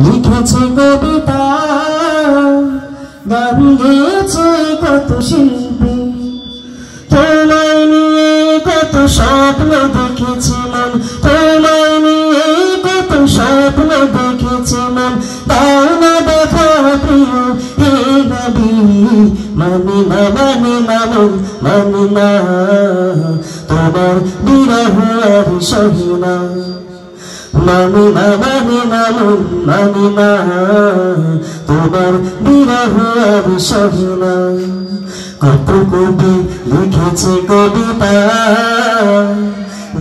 লিখেছে কবিতা, গান গেয়েছে কত শিল্পী। তোমায় নিয়ে কত স্বপ্ন দেখেছি মন, তোমায় নিয়ে কত স্বপ্ন দেখেছি মন। তাও না দেখা প্রিয় হে নবী, মানি না মানি না মন, মানি না তোমার বিরহ আর সহি না। মানি না মানি না মন, মানি না তোমার বিরহ আর সহি না। কত কবি লিখেছে কবিতা,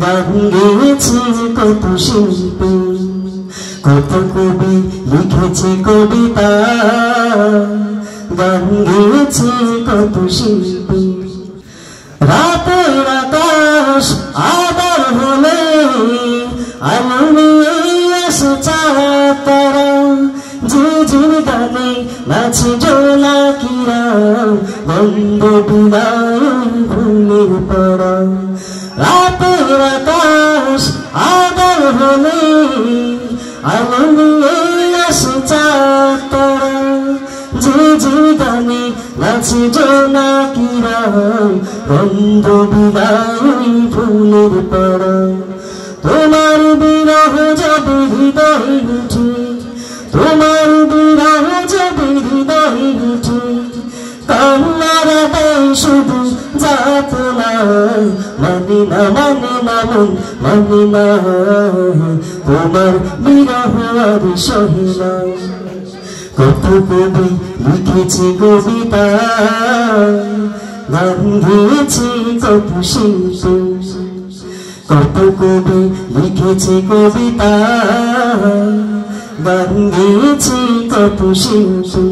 গান গেয়েছে কত শিল্পী। কত কবি লিখেছে কবিতা, গান গেয়েছে কত শিল্পী। রাতের আকাশ আবার হলে আলো নিয়ে আসে চাঁদ তারা, যে ঝির গানে নাচে জোনাকিরা, বন্ধ বিদায় ফুলের পরা। রাতের আকাশ আবার হলে আলো নিয়ে আসে চাঁদ তারা, যে ঝির গানে নাচে জোনাকিরা, বন্ধ বিদায় ফুলের পরা। তোমার বিরহ যাবে হৃদয় উঠে, তোমার বিরহ যাবে হৃদয় উঠে। কান্নারা দেয় শুধু যাতনা, মানি না মানি না মন, মানি না তোমার বিরহ আর সহি না। কত কবি লিখেছে কবিতা, গান গেয়েছে কত শিল্পী। কত কবি লিখেছে কবিতা, গান গেয়েছে কত শিল্পী।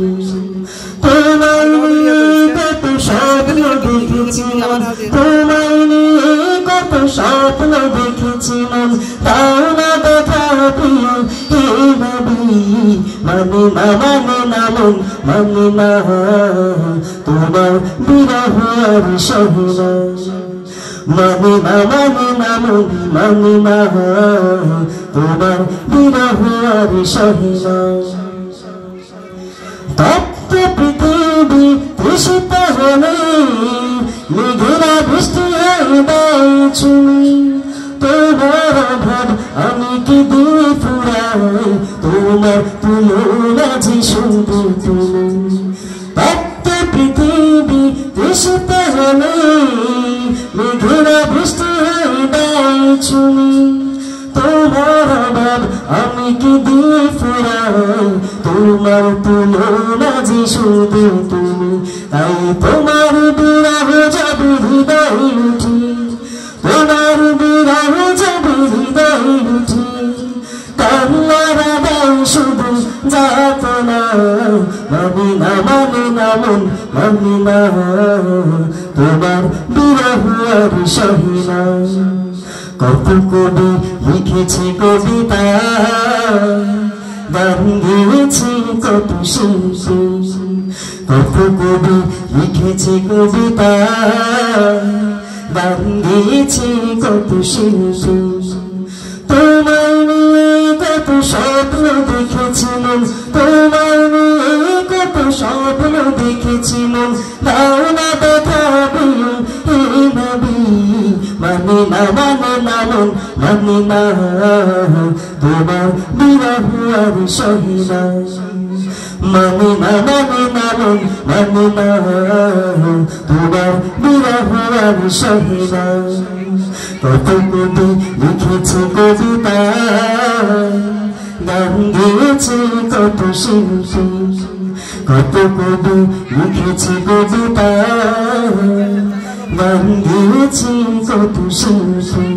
তোমায় নিয়ে কত স্বপ্ন দেখেছি মন, তোমায় নিয়ে কত স্বপ্ন দেখেছি মন। তাও না দেখা প্রিয় হে নবী, মানি না মানি না মন, মানি না তোমার বিরহ আর সহি না। মানি না মানি না মন, মানি না তোমার বিরহ আর সহি না। তপ্ত পৃথিবী তৃষিত হলে মেঘেরা বৃষ্টি হয়ে দেয় চুনি। তোমার অভাব আমি কি দিয়ে ফুরাই, তোমার তুলনা যে শুধু তুমি। তপ্ত পৃথিবী তৃষিত হলে মেঘেরা বৃষ্টি হয়ে দেয় চুনি। তোমার অভাব আমি কি দিয়ে ফুরাই, তোমার তুলনা যে শুধু তুমি। তাই তোমার বিরহ যাবে হৃদয় উঠে, তোমার বিরহ যাবে হৃদয় উঠে। কান্নারা দেয় শুধু যাতনা, মানি না মানি না মন, মানি না তোমার বিরহ আর সহি না। কত কবি লিখেছে কবিতা, গান গেয়েছে কত শিল্পী। কত কবি লিখেছে কবিতা, গান গেয়েছে কত শিল্পী। তোমায় নিয়ে কত স্বপ্ন দেখেছি মন, তোমায় নিয়ে কত স্বপ্ন দেখেছি মন। দাও না দেখা প্রিয় হে নবী, মানি না মানি না মন, মানি না তোমার বিরহ আর সহি না। মানি না মানি না মন, মানি না তোমার বিরহ আর সহি না। কত কবি লিখেছে কবিতা, গান গেয়েছে কত শিল্পী। কত কবি লিখেছে কবিতা, গান গেয়েছে কত শিল্পী।